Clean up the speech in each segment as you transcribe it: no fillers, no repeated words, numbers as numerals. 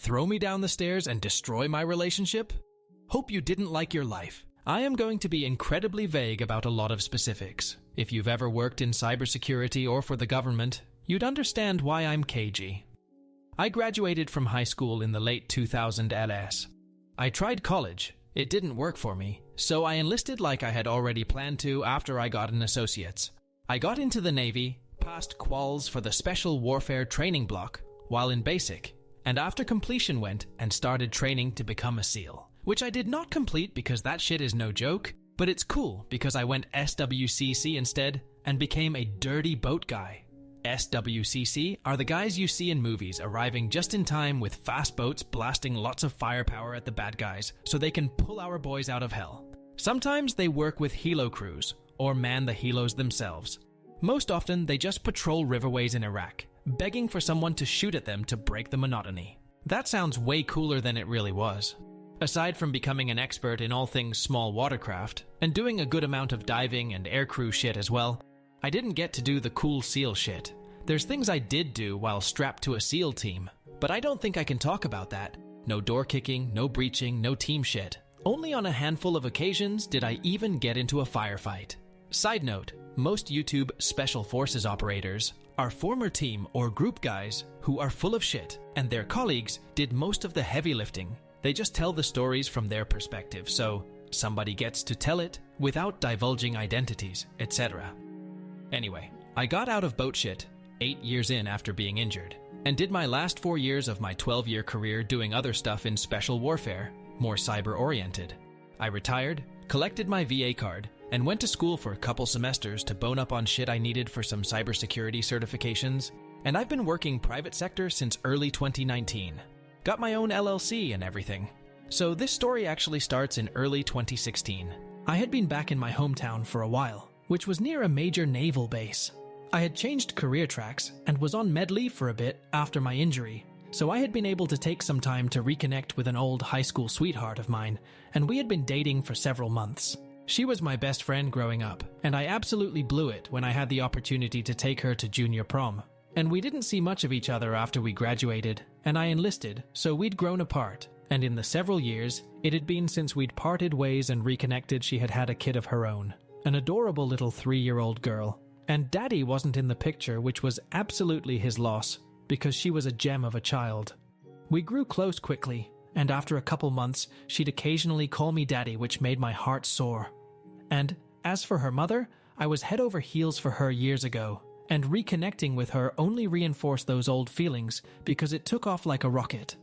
throw me down the stairs and destroy my relationship? Hope you didn't like your life. I am going to be incredibly vague about a lot of specifics. If you've ever worked in cybersecurity or for the government, you'd understand why I'm cagey. I graduated from high school in the late 2000 LS. I tried college. It didn't work for me, so I enlisted like I had already planned to after I got an associate's. I got into the Navy, passed quals for the Special Warfare Training Block while in basic, and after completion went and started training to become a SEAL, which I did not complete because that shit is no joke, but it's cool because I went SWCC instead and became a dirty boat guy. SWCC are the guys you see in movies arriving just in time with fast boats blasting lots of firepower at the bad guys so they can pull our boys out of hell. Sometimes they work with helo crews or man the helos themselves. Most often they just patrol riverways in Iraq, begging for someone to shoot at them to break the monotony. That sounds way cooler than it really was. Aside from becoming an expert in all things small watercraft and doing a good amount of diving and aircrew shit as well, I didn't get to do the cool SEAL shit. There's things I did do while strapped to a SEAL team, but I don't think I can talk about that. No door kicking, no breaching, no team shit. Only on a handful of occasions did I even get into a firefight. Side note, most YouTube Special Forces operators are former team or group guys who are full of shit, and their colleagues did most of the heavy lifting. They just tell the stories from their perspective, so somebody gets to tell it without divulging identities, etc. Anyway, I got out of boat shit 8 years in after being injured, and did my last 4 years of my 12-year career doing other stuff in special warfare, more cyber-oriented. I retired, collected my VA card, and went to school for a couple semesters to bone up on shit I needed for some cybersecurity certifications, and I've been working private sector since early 2019. Got my own LLC and everything. So this story actually starts in early 2016. I had been back in my hometown for a while, which was near a major naval base. I had changed career tracks and was on med leave for a bit after my injury, so I had been able to take some time to reconnect with an old high school sweetheart of mine, and we had been dating for several months. She was my best friend growing up, and I absolutely blew it when I had the opportunity to take her to junior prom. And we didn't see much of each other after we graduated, and I enlisted, so we'd grown apart. And in the several years it had been since we'd parted ways and reconnected, she had had a kid of her own, an adorable little 3-year-old girl. And Daddy wasn't in the picture, which was absolutely his loss, because she was a gem of a child. We grew close quickly, and after a couple months, she'd occasionally call me Daddy, which made my heart soar. And as for her mother, I was head over heels for her years ago, and reconnecting with her only reinforced those old feelings because it took off like a rocket.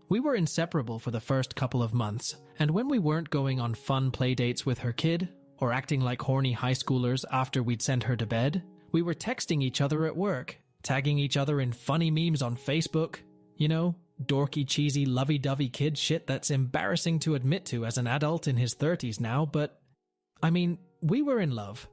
We were inseparable for the first couple of months, and when we weren't going on fun play dates with her kid, or acting like horny high schoolers after we'd sent her to bed, we were texting each other at work, tagging each other in funny memes on Facebook. You know, dorky, cheesy, lovey-dovey kid shit that's embarrassing to admit to as an adult in his 30s now, but I mean, we were in love.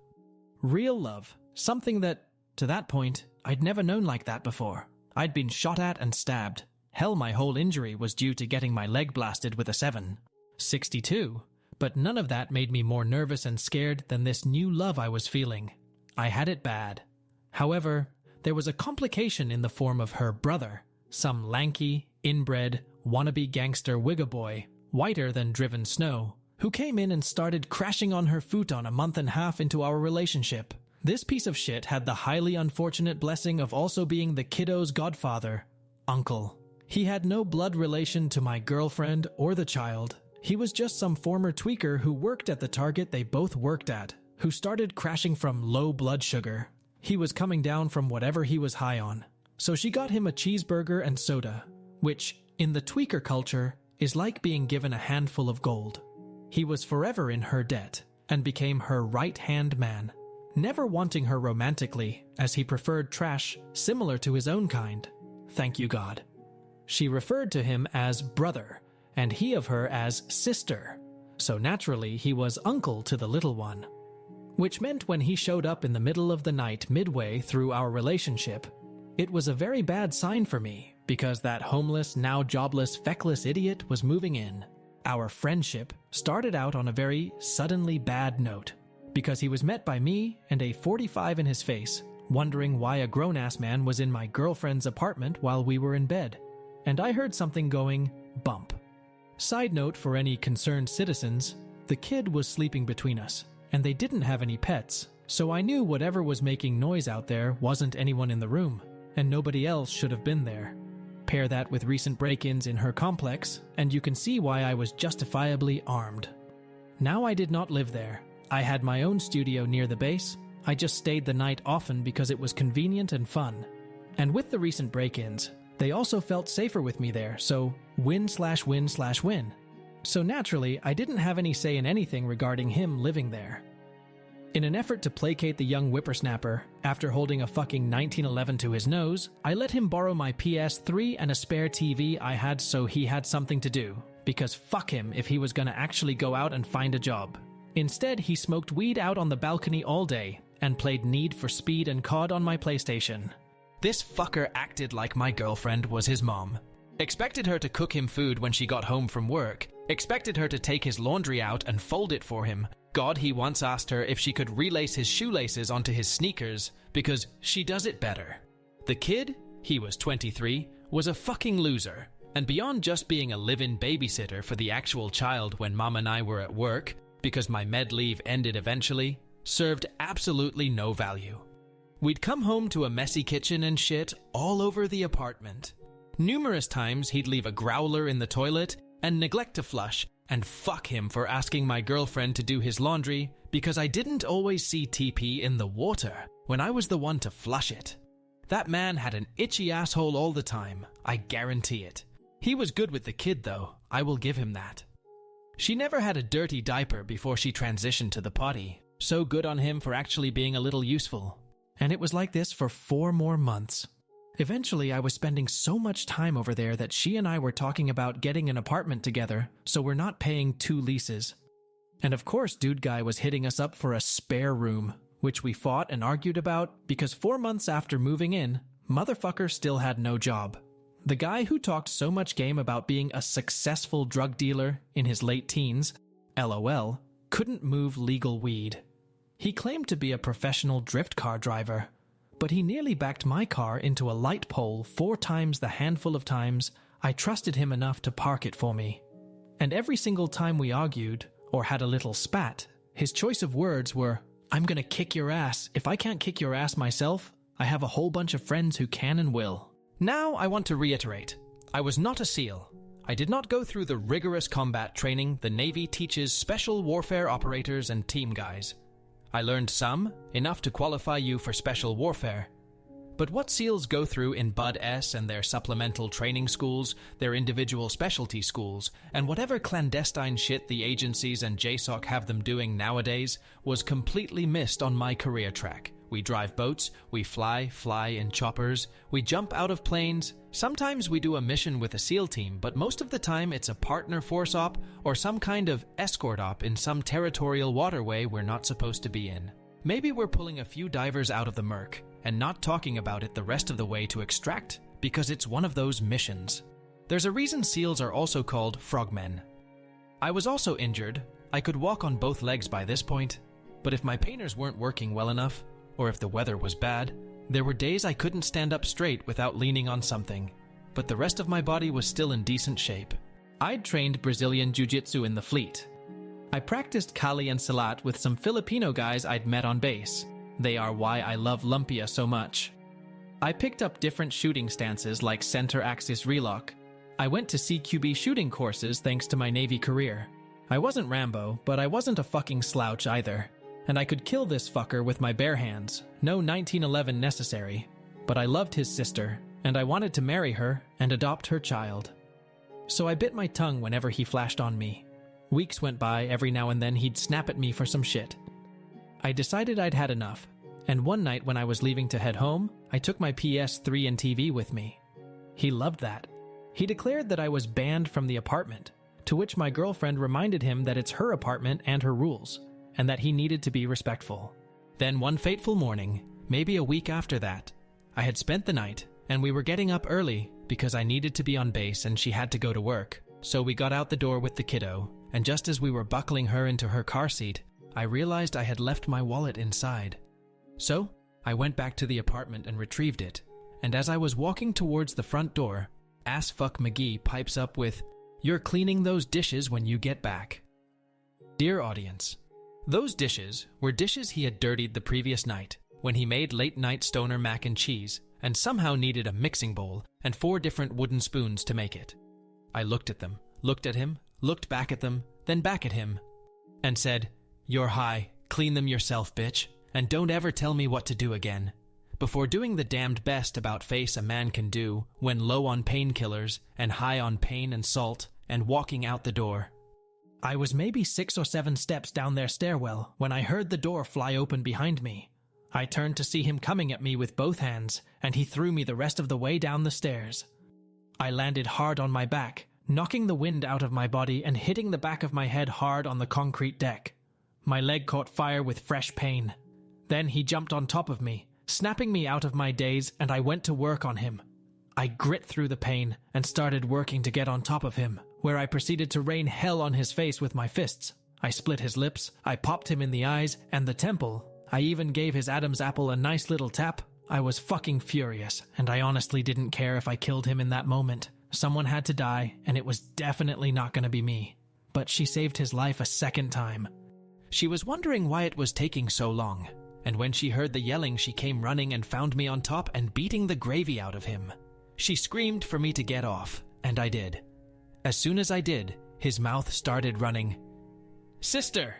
Real love. Something that, to that point, I'd never known like that before. I'd been shot at and stabbed. Hell, my whole injury was due to getting my leg blasted with a 7.62. But none of that made me more nervous and scared than this new love I was feeling. I had it bad. However, there was a complication in the form of her brother, some lanky, inbred, wannabe gangster wigga boy, whiter than driven snow, who came in and started crashing on her futon a month and a half into our relationship. This piece of shit had the highly unfortunate blessing of also being the kiddo's godfather, uncle. He had no blood relation to my girlfriend or the child. He was just some former tweaker who worked at the Target they both worked at, who started crashing from low blood sugar. He was coming down from whatever he was high on. So she got him a cheeseburger and soda, which, in the tweaker culture, is like being given a handful of gold. He was forever in her debt, and became her right-hand man, never wanting her romantically, as he preferred trash similar to his own kind. Thank you, God. She referred to him as brother, and he of her as sister, so naturally he was uncle to the little one. Which meant when he showed up in the middle of the night midway through our relationship, it was a very bad sign for me, because that homeless, now jobless, feckless idiot was moving in. Our friendship started out on a very suddenly bad note, because he was met by me and a 45 in his face, wondering why a grown-ass man was in my girlfriend's apartment while we were in bed. and I heard something going bump. Side note for any concerned citizens, the kid was sleeping between us, and they didn't have any pets, so I knew whatever was making noise out there wasn't anyone in the room, and nobody else should have been there. Pair that with recent break-ins in her complex, and you can see why I was justifiably armed. Now I did not live there. I had my own studio near the base. I just stayed the night often because it was convenient and fun. And with the recent break-ins, they also felt safer with me there, so win/win/win. So naturally, I didn't have any say in anything regarding him living there. In an effort to placate the young whippersnapper, after holding a fucking 1911 to his nose, I let him borrow my PS3 and a spare TV I had so he had something to do, because fuck him if he was gonna actually go out and find a job. Instead, he smoked weed out on the balcony all day and played Need for Speed and COD on my PlayStation. This fucker acted like my girlfriend was his mom. Expected her to cook him food when she got home from work, expected her to take his laundry out and fold it for him. God, he once asked her if she could relace his shoelaces onto his sneakers because she does it better. The kid, he was 23, was a fucking loser. And beyond just being a live-in babysitter for the actual child when mom and I were at work, because my med leave ended eventually, served absolutely no value. We'd come home to a messy kitchen and shit all over the apartment. Numerous times he'd leave a growler in the toilet and neglect to flush, and fuck him for asking my girlfriend to do his laundry because I didn't always see TP in the water when I was the one to flush it. That man had an itchy asshole all the time, I guarantee it. He was good with the kid though, I will give him that. She never had a dirty diaper before she transitioned to the potty, so good on him for actually being a little useful. And it was like this for 4 more months. Eventually, I was spending so much time over there that she and I were talking about getting an apartment together, so we're not paying 2 leases. And of course, dude guy was hitting us up for a spare room, which we fought and argued about because 4 months after moving in, motherfucker still had no job. The guy who talked so much game about being a successful drug dealer in his late teens, LOL, couldn't move legal weed. He claimed to be a professional drift car driver, but he nearly backed my car into a light pole 4 times the handful of times I trusted him enough to park it for me. And every single time we argued, or had a little spat, his choice of words were, "I'm gonna kick your ass. If I can't kick your ass myself, I have a whole bunch of friends who can and will." Now I want to reiterate, I was not a SEAL. I did not go through the rigorous combat training the Navy teaches special warfare operators and team guys. I learned some, enough to qualify you for special warfare. But what SEALs go through in Bud-S and their supplemental training schools, their individual specialty schools, and whatever clandestine shit the agencies and JSOC have them doing nowadays was completely missed on my career track. We drive boats, we fly in choppers, we jump out of planes. Sometimes we do a mission with a SEAL team, but most of the time it's a partner force op or some kind of escort op in some territorial waterway we're not supposed to be in. Maybe we're pulling a few divers out of the murk and not talking about it the rest of the way to extract because it's one of those missions. There's a reason SEALs are also called frogmen. I was also injured. I could walk on both legs by this point, but if my painters weren't working well enough, or if the weather was bad, there were days I couldn't stand up straight without leaning on something, but the rest of my body was still in decent shape. I'd trained Brazilian Jiu-Jitsu in the fleet. I practiced Kali and Salat with some Filipino guys I'd met on base. They are why I love Lumpia so much. I picked up different shooting stances like center axis relock. I went to CQB shooting courses thanks to my Navy career. I wasn't Rambo, but I wasn't a fucking slouch either. And I could kill this fucker with my bare hands, no 1911 necessary. But I loved his sister, and I wanted to marry her and adopt her child. So I bit my tongue whenever he flashed on me. Weeks went by, every now and then he'd snap at me for some shit. I decided I'd had enough, and one night when I was leaving to head home, I took my PS3 and TV with me. He loved that. He declared that I was banned from the apartment, to which my girlfriend reminded him that it's her apartment and her rules, and that he needed to be respectful. Then one fateful morning, maybe a week after that, I had spent the night, and we were getting up early because I needed to be on base and she had to go to work. So we got out the door with the kiddo, and just as we were buckling her into her car seat, I realized I had left my wallet inside. So I went back to the apartment and retrieved it, and as I was walking towards the front door, Assfuck McGee pipes up with, "You're cleaning those dishes when you get back." Dear audience, those dishes were dishes he had dirtied the previous night when he made late-night stoner mac and cheese and somehow needed a mixing bowl and 4 different wooden spoons to make it. I looked at them, looked at him, looked back at them, then back at him, and said, "You're high, clean them yourself, bitch, and don't ever tell me what to do again," before doing the damned best about face a man can do when low on painkillers and high on pain and salt and walking out the door. I was maybe 6 or 7 steps down their stairwell when I heard the door fly open behind me. I turned to see him coming at me with both hands, and he threw me the rest of the way down the stairs. I landed hard on my back, knocking the wind out of my body and hitting the back of my head hard on the concrete deck. My leg caught fire with fresh pain. Then he jumped on top of me, snapping me out of my daze, and I went to work on him. I grit through the pain and started working to get on top of him, where I proceeded to rain hell on his face with my fists. I split his lips, I popped him in the eyes and the temple. I even gave his Adam's apple a nice little tap. I was fucking furious, and I honestly didn't care if I killed him in that moment. Someone had to die, and it was definitely not going to be me. But she saved his life a second time. She was wondering why it was taking so long, and when she heard the yelling, she came running and found me on top and beating the gravy out of him. She screamed for me to get off, and I did. As soon as I did, his mouth started running. "Sister,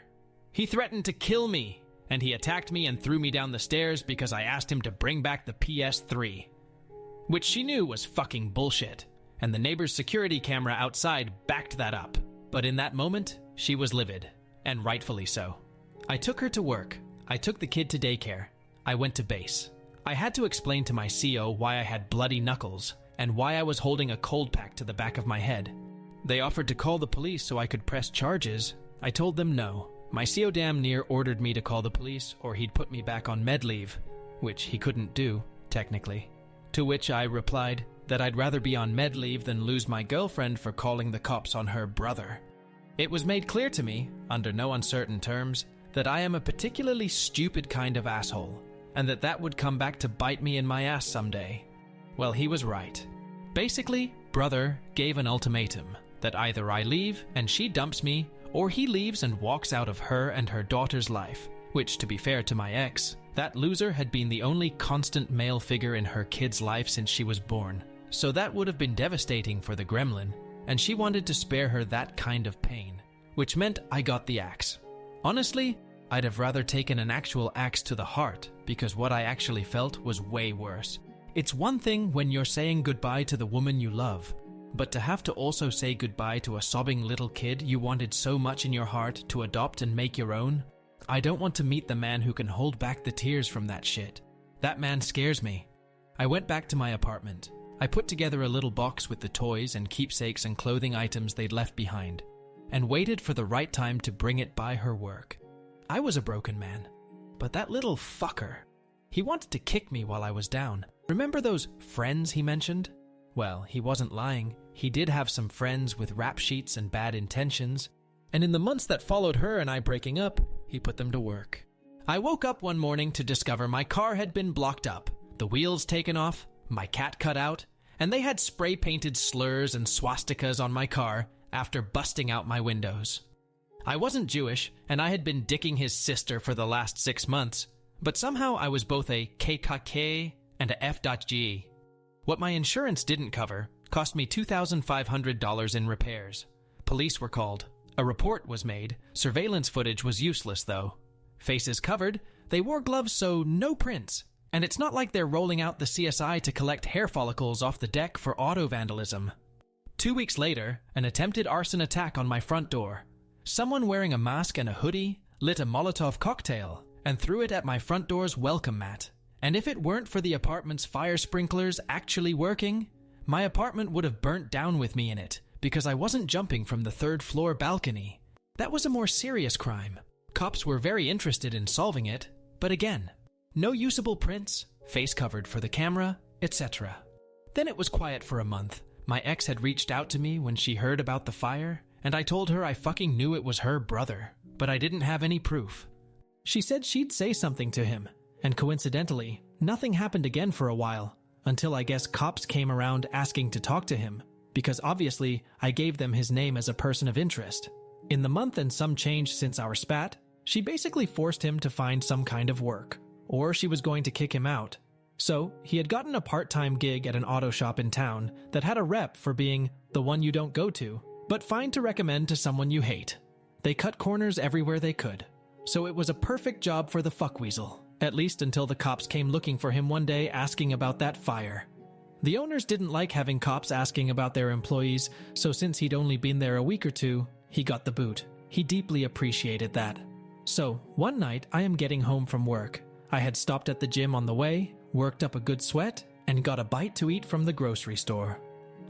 he threatened to kill me, and he attacked me and threw me down the stairs because I asked him to bring back the PS3. Which she knew was fucking bullshit, and the neighbor's security camera outside backed that up. But in that moment, she was livid, and rightfully so. I took her to work. I took the kid to daycare. I went to base. I had to explain to my CO why I had bloody knuckles, and why I was holding a cold pack to the back of my head. They offered to call the police so I could press charges. I told them no. My CO damn near ordered me to call the police or he'd put me back on med leave, which he couldn't do, technically. To which I replied that I'd rather be on med leave than lose my girlfriend for calling the cops on her brother. It was made clear to me, under no uncertain terms, that I am a particularly stupid kind of asshole, and that would come back to bite me in my ass someday. Well, he was right. Basically, brother gave an ultimatum that either I leave and she dumps me, or he leaves and walks out of her and her daughter's life, which, to be fair to my ex, that loser had been the only constant male figure in her kid's life since she was born. So that would have been devastating for the gremlin, and she wanted to spare her that kind of pain, which meant I got the axe. Honestly, I'd have rather taken an actual axe to the heart, because what I actually felt was way worse. It's one thing when you're saying goodbye to the woman you love, but to have to also say goodbye to a sobbing little kid you wanted so much in your heart to adopt and make your own? I don't want to meet the man who can hold back the tears from that shit. That man scares me. I went back to my apartment. I put together a little box with the toys and keepsakes and clothing items they'd left behind, and waited for the right time to bring it by her work. I was a broken man, but that little fucker, he wanted to kick me while I was down. Remember those friends he mentioned? Well, he wasn't lying. He did have some friends with rap sheets and bad intentions, and in the months that followed her and I breaking up, he put them to work. I woke up one morning to discover my car had been blocked up, the wheels taken off, my cat cut out, and they had spray-painted slurs and swastikas on my car after busting out my windows. I wasn't Jewish, and I had been dicking his sister for the last 6 months, but somehow I was both a KKK and a F.G. What my insurance didn't cover cost me $2,500 in repairs. Police were called. A report was made. Surveillance footage was useless, though. Faces covered, they wore gloves, so no prints. And it's not like they're rolling out the CSI to collect hair follicles off the deck for auto vandalism. 2 weeks later, an attempted arson attack on my front door. Someone wearing a mask and a hoodie lit a Molotov cocktail and threw it at my front door's welcome mat. And if it weren't for the apartment's fire sprinklers actually working, my apartment would have burnt down with me in it because I wasn't jumping from the 3rd floor balcony. That was a more serious crime. Cops were very interested in solving it, but again, no usable prints, face covered for the camera, etc. Then it was quiet for a month. My ex had reached out to me when she heard about the fire, and I told her I fucking knew it was her brother, but I didn't have any proof. She said she'd say something to him, and coincidentally, nothing happened again for a while, until I guess cops came around asking to talk to him, because obviously I gave them his name as a person of interest. In the month and some change since our spat, she basically forced him to find some kind of work, or she was going to kick him out. So, he had gotten a part-time gig at an auto shop in town that had a rep for being the one you don't go to, but fine to recommend to someone you hate. They cut corners everywhere they could, so it was a perfect job for the fuckweasel, at least until the cops came looking for him one day asking about that fire. The owners didn't like having cops asking about their employees, so since he'd only been there a week or two, he got the boot. He deeply appreciated that. So, one night I am getting home from work. I had stopped at the gym on the way, worked up a good sweat, and got a bite to eat from the grocery store.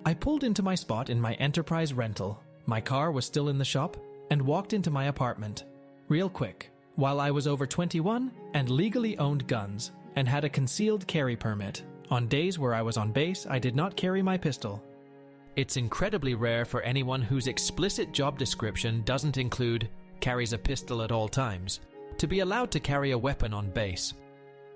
I pulled into my spot in my Enterprise rental. My car was still in the shop, and walked into my apartment. Real quick, while I was over 21 and legally owned guns, and had a concealed carry permit. On days where I was on base, I did not carry my pistol. It's incredibly rare for anyone whose explicit job description doesn't include carries a pistol at all times, to be allowed to carry a weapon on base.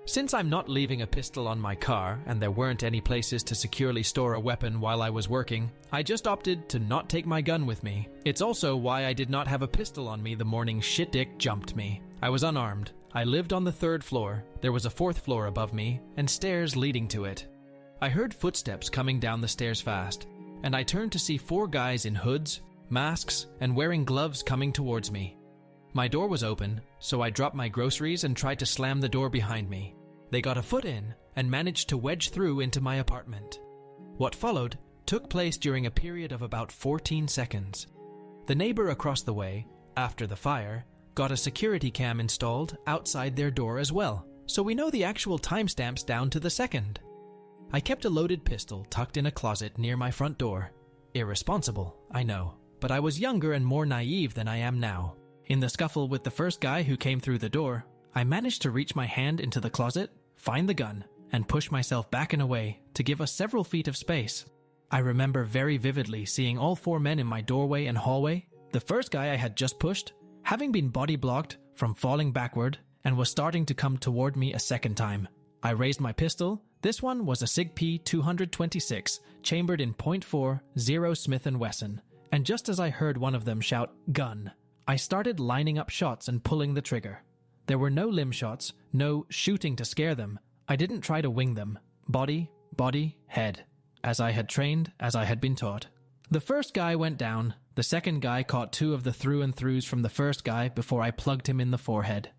Since I'm not leaving a pistol on my car and there weren't any places to securely store a weapon while I was working, I just opted to not take my gun with me. It's also why I did not have a pistol on me the morning shitdick jumped me. I was unarmed. I lived on the 3rd floor. There was a 4th floor above me and stairs leading to it. I heard footsteps coming down the stairs fast, and I turned to see 4 guys in hoods, masks, and wearing gloves coming towards me. My door was open, so I dropped my groceries and tried to slam the door behind me. They got a foot in and managed to wedge through into my apartment. What followed took place during a period of about 14 seconds. The neighbor across the way, after the fire, got a security cam installed outside their door as well, so we know the actual timestamps down to the second. I kept a loaded pistol tucked in a closet near my front door. Irresponsible, I know, but I was younger and more naive than I am now. In the scuffle with the first guy who came through the door, I managed to reach my hand into the closet, find the gun, and push myself back and away to give us several feet of space. I remember very vividly seeing all 4 men in my doorway and hallway, the first guy I had just pushed, having been body blocked from falling backward, and was starting to come toward me a second time. I raised my pistol. This one was a SIG P226, chambered in .40 Smith & Wesson, and just as I heard one of them shout, "Gun," I started lining up shots and pulling the trigger. There were no limb shots, no shooting to scare them. I didn't try to wing them. Body, head. As I had trained, as I had been taught. The first guy went down. The second guy caught 2 of the through and throughs from the first guy before I plugged him in the forehead.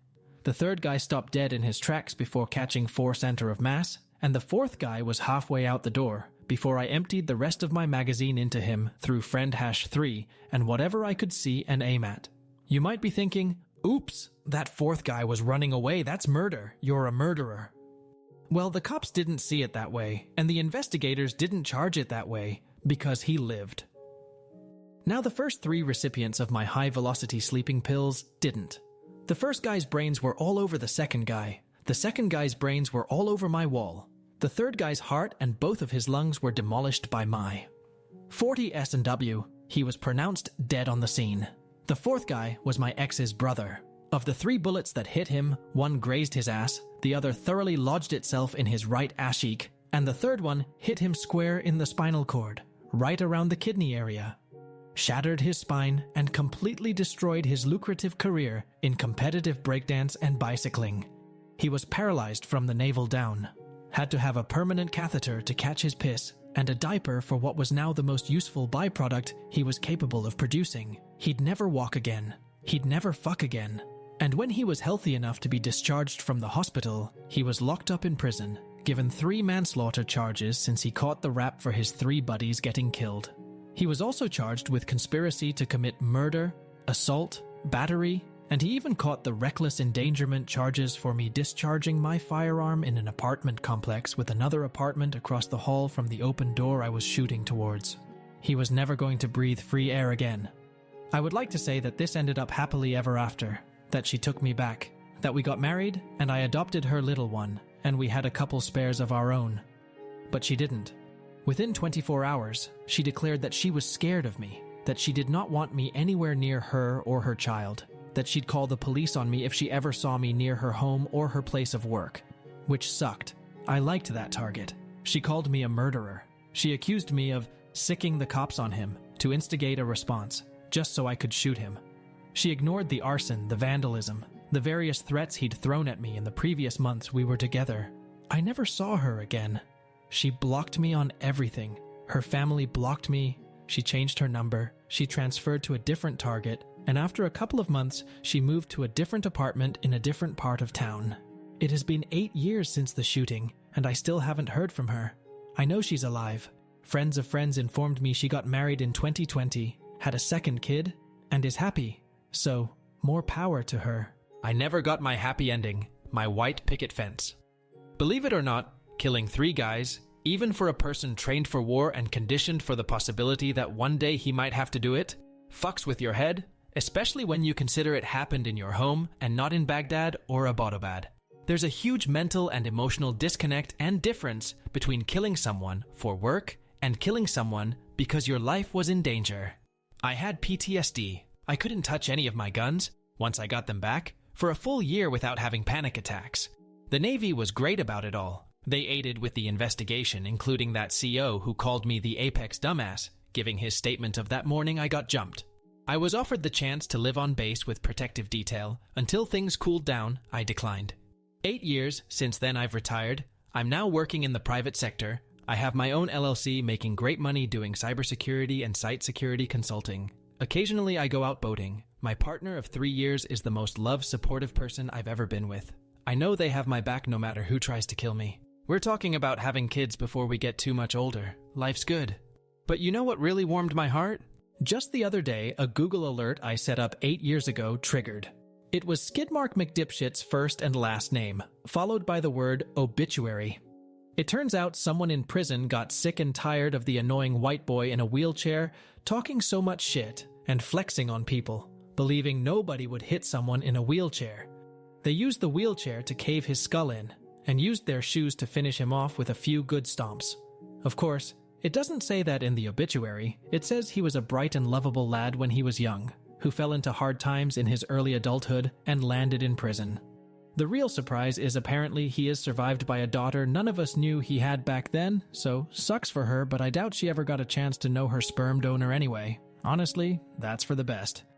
The third guy stopped dead in his tracks before catching 4 center of mass, and the 4th guy was halfway out the door before I emptied the rest of my magazine into him through friend #3 and whatever I could see and aim at. You might be thinking, oops, that 4th guy was running away, that's murder, you're a murderer. Well, the cops didn't see it that way, and the investigators didn't charge it that way, because he lived. Now the first 3 recipients of my high-velocity sleeping pills didn't. The first guy's brains were all over the second guy. The second guy's brains were all over my wall. The third guy's heart and both of his lungs were demolished by my 40 S&W. He was pronounced dead on the scene. The 4th guy was my ex's brother. Of the 3 bullets that hit him, 1 grazed his ass, the other thoroughly lodged itself in his right ass cheek, and the 3rd one hit him square in the spinal cord, right around the kidney area. Shattered his spine and completely destroyed his lucrative career in competitive breakdance and bicycling. He was paralyzed from the navel down, had to have a permanent catheter to catch his piss, and a diaper for what was now the most useful byproduct he was capable of producing. He'd never walk again. He'd never fuck again. And when he was healthy enough to be discharged from the hospital, he was locked up in prison, given 3 manslaughter charges since he caught the rap for his 3 buddies getting killed. He was also charged with conspiracy to commit murder, assault, battery, and he even caught the reckless endangerment charges for me discharging my firearm in an apartment complex with another apartment across the hall from the open door I was shooting towards. He was never going to breathe free air again. I would like to say that this ended up happily ever after, that she took me back, that we got married and I adopted her little one, and we had a couple spares of our own. But she didn't. Within 24 hours, she declared that she was scared of me, that she did not want me anywhere near her or her child, that she'd call the police on me if she ever saw me near her home or her place of work. Which sucked. I liked that target. She called me a murderer. She accused me of sicking the cops on him to instigate a response, just so I could shoot him. She ignored the arson, the vandalism, the various threats he'd thrown at me in the previous months we were together. I never saw her again. She blocked me on everything. Her family blocked me. She changed her number. She transferred to a different target. And after a couple of months, she moved to a different apartment in a different part of town. It has been 8 years since the shooting, and I still haven't heard from her. I know she's alive. Friends of friends informed me she got married in 2020, had a second kid, and is happy. So, more power to her. I never got my happy ending, my white picket fence. Believe it or not, killing 3 guys, even for a person trained for war and conditioned for the possibility that one day he might have to do it, fucks with your head, especially when you consider it happened in your home and not in Baghdad or Abbottabad. There's a huge mental and emotional disconnect and difference between killing someone for work and killing someone because your life was in danger. I had PTSD. I couldn't touch any of my guns, once I got them back, for a full year without having panic attacks. The Navy was great about it all. They aided with the investigation, including that CO who called me the apex dumbass, giving his statement of that morning I got jumped. I was offered the chance to live on base with protective detail. Until things cooled down, I declined. 8 years since then I've retired. I'm now working in the private sector. I have my own LLC making great money doing cybersecurity and site security consulting. Occasionally I go out boating. My partner of 3 years is the most loved, supportive person I've ever been with. I know they have my back no matter who tries to kill me. We're talking about having kids before we get too much older. Life's good. But you know what really warmed my heart? Just the other day, a Google alert I set up 8 years ago triggered. It was Skidmark McDipshit's first and last name, followed by the word obituary. It turns out someone in prison got sick and tired of the annoying white boy in a wheelchair talking so much shit and flexing on people, believing nobody would hit someone in a wheelchair. They used the wheelchair to cave his skull in, and used their shoes to finish him off with a few good stomps. Of course, it doesn't say that in the obituary. It says he was a bright and lovable lad when he was young, who fell into hard times in his early adulthood and landed in prison. The real surprise is apparently he is survived by a daughter none of us knew he had back then, so sucks for her, but I doubt she ever got a chance to know her sperm donor anyway. Honestly, that's for the best.